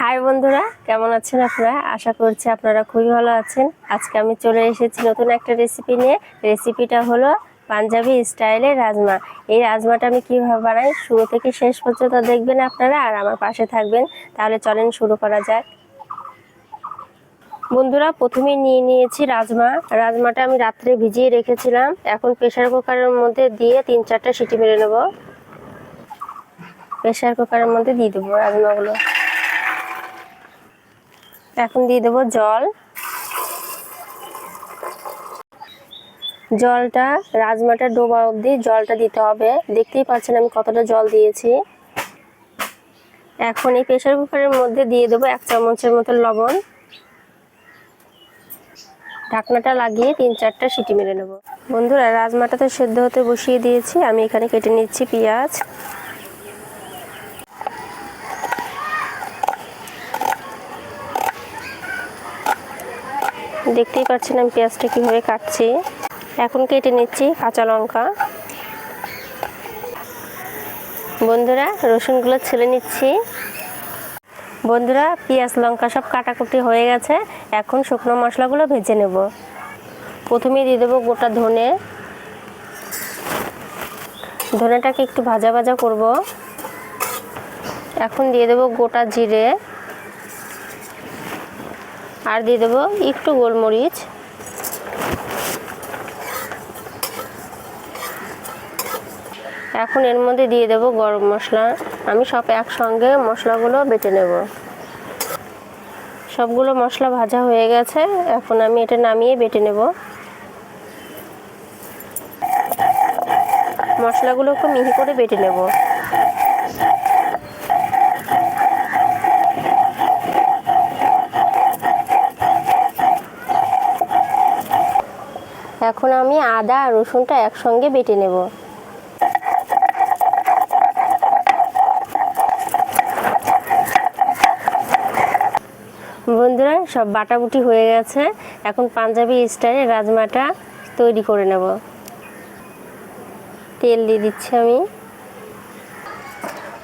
High বন্ধুরা, কেমন আছেন আপনারা? আশা করছি আপনারা খুবই ভালো আছেন। আজকে আমি চলে এসেছি নতুন একটা রেসিপি নিয়ে। রেসিপিটা হলো পাঞ্জাবি স্টাইলের রাজমা। এই রাজমাটা আমি কীভাবে বানাই শুরু থেকে শেষ পর্যন্ত দেখবেন আপনারা, আর আমার পাশে থাকবেন। তাহলে চলেন শুরু করা যাক। বন্ধুরা, প্রথমেই নিয়ে নিয়েছি রাজমাটা আমি রাত্রে ভিজিয়ে রেখেছিলাম। এখন প্রেসার কুকারের মধ্যে দিয়ে 3-4টা সিটি মেরে নেব। প্রেসার কুকারের মধ্যে দিয়ে দেবো রাজমাগুলো। এখন দিয়ে দেবো জলটা রাজমাটা ডোবা অবধি জলটা দিতে হবে। দেখতেই পাচ্ছেন আমি কতটা জল দিয়েছি। এখন এই প্রেসার কুকারের মধ্যে দিয়ে দেবো 1 চামচের মতো লবণ। ঢাকনাটা লাগিয়ে 3-4টা সিটি মেরে নেব। বন্ধুরা, রাজমাটা তো সেদ্ধ হতে বসিয়ে দিয়েছি। আমি এখানে কেটে নিচ্ছি পেঁয়াজ। দেখতেই পাচ্ছেন আমি পেঁয়াজটা কীভাবে কাটছি। এখন কেটে নিচ্ছি কাঁচা লঙ্কা। বন্ধুরা, রসুনগুলো ছেলে নিচ্ছি। বন্ধুরা, পেঁয়াজ লঙ্কা সব কাটাকুটি হয়ে গেছে। এখন শুকনো মশলাগুলো ভেজে নেব। প্রথমেই দিয়ে দেবো গোটা ধনেটাকে একটু ভাজা ভাজা করব। এখন দিয়ে দেবো গোটা জিরে, আর দিয়ে দেবো একটু গোলমরিচ। এখন এর মধ্যে দিয়ে দেবো গরম মশলা। আমি সব একসঙ্গে মশলাগুলো বেটে নেব। সবগুলো মশলা ভাজা হয়ে গেছে। এখন আমি এটা নামিয়ে বেটে নেব। মশলাগুলো খুব মিহি করে বেটে নেব। এখন আমি আদা আর রসুনটা একসঙ্গে বেটে নেব। বন্ধুরা, সব বাটাবুটি হয়ে গেছে। এখন পাঞ্জাবি স্টাইলে রাজমাটা তৈরি করে নেব। তেল দিয়ে দিচ্ছি আমি।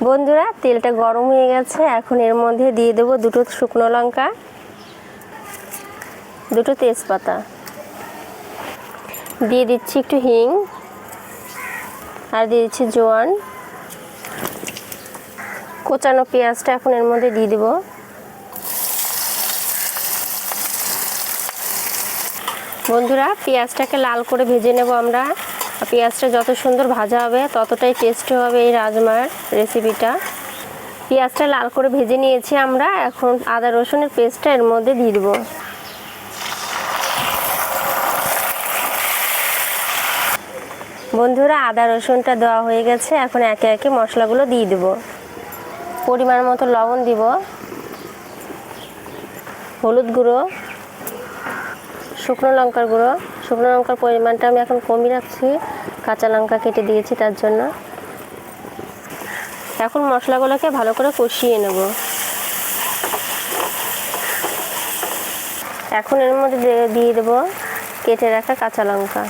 বন্ধুরা, তেলটা গরম হয়ে গেছে। এখন এর মধ্যে দিয়ে দেবো 2টো শুকনো লঙ্কা, 2টো তেজপাতা, দিয়ে দিচ্ছি একটু হিং, আর দিয়ে দিচ্ছি জোয়ান। কোচানো পেঁয়াজটা এখন এর মধ্যে দিয়ে দেবো। বন্ধুরা, পেঁয়াজটাকে লাল করে ভেজে নেব আমরা। পেঁয়াজটা যত সুন্দর ভাজা হবে ততটাই টেস্টি হবে এই রাজমার রেসিপিটা। পেঁয়াজটা লাল করে ভেজে নিয়েছি আমরা। এখন আদা রসুনের পেস্টটা এর মধ্যে দিয়ে দেবো। বন্ধুরা, আদা রসুনটা দেওয়া হয়ে গেছে। এখন একে একে মশলাগুলো দিয়ে দেব। পরিমাণ মতো লবণ দিব, হলুদ গুঁড়ো, শুকনো লঙ্কার গুঁড়ো। শুকনো লঙ্কার পরিমাণটা আমি এখন কমিয়ে রাখছি, কাঁচা লঙ্কা কেটে দিয়েছি তার জন্য। এখন মশলাগুলোকে ভালো করে কষিয়ে নেব। এখন এর মধ্যে দিয়ে দেব কেটে রাখা কাঁচা লঙ্কা।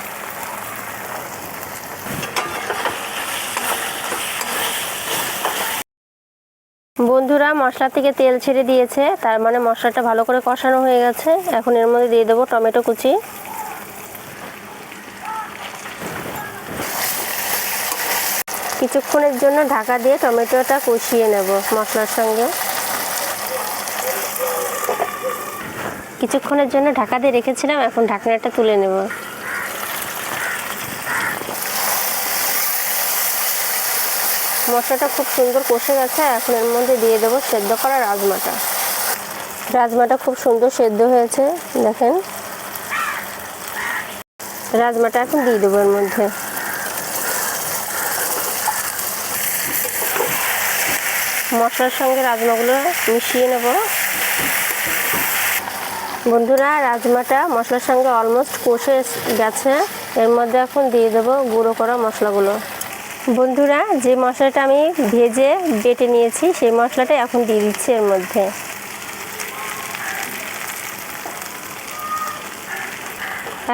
বন্ধুরা, মশলা থেকে তেল ছেড়ে দিয়েছে, তার মানে মশলাটা ভালো করে কষানো হয়ে গেছে। এখন এর মধ্যে দিয়ে দেবো টমেটো কুচি। কিছুক্ষণের জন্য ঢাকা দিয়ে টমেটোটা কষিয়ে নেব মশলার সঙ্গে। কিছুক্ষণের জন্য ঢাকা দিয়ে রেখেছিলাম, এখন ঢাকনাটা তুলে নেব। মশলাটা খুব সুন্দর কষে গেছে। এখন এর মধ্যে দিয়ে দেবো সেদ্ধ করা রাজমাটা খুব সুন্দর সেদ্ধ হয়েছে, দেখেন। রাজমাটা এখন দিয়ে দেবো এর মধ্যে। মশলার সঙ্গে রাজমাগুলো মিশিয়ে নেব। বন্ধুরা, রাজমাটা মশলার সঙ্গে অলমোস্ট কষে গেছে। এর মধ্যে এখন দিয়ে দেবো গুঁড়ো করা মশলাগুলো। বন্ধুরা, যে মশলাটা আমি ভেজে বেটে নিয়েছি সেই মশলাটা এখন দিয়ে দিচ্ছি এর মধ্যে।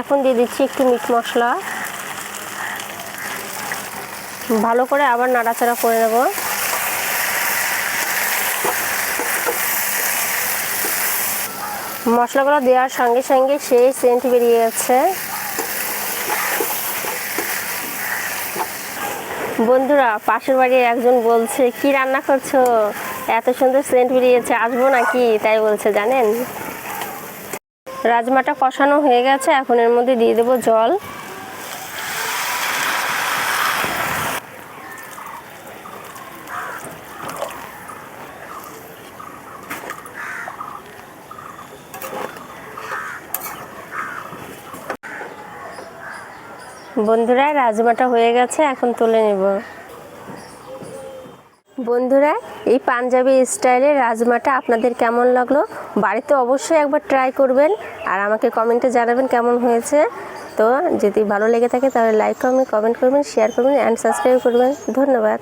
এখন দিয়ে দিচ্ছি একটু মিট মশলা। ভালো করে আবার নাড়াচাড়া করে নেব। মশলাগুলো দেওয়ার সঙ্গে সঙ্গে সেই সেন্ট বেরিয়ে যাচ্ছে। বন্ধুরা, পাশের বাড়ির একজন বলছে, কি রান্না করছো, এত সুন্দর সেন্ট বেরিয়েছে, আসবো নাকি, তাই বলছে জানেন। রাজমাটা কষানো হয়ে গেছে, এখন এর মধ্যে দিয়ে দেবো জল। বন্ধুরা, রাজমাটা হয়ে গেছে, এখন তুলে নেব। বন্ধুরা, এই পাঞ্জাবি স্টাইলের রাজমাটা আপনাদের কেমন লাগলো? বাড়িতে অবশ্যই একবার ট্রাই করবেন আর আমাকে কমেন্টে জানাবেন কেমন হয়েছে। তো যদি ভালো লেগে থাকে তাহলে লাইক করবেন, কমেন্ট করবেন, শেয়ার করবেন অ্যান্ড সাবস্ক্রাইব করবেন। ধন্যবাদ।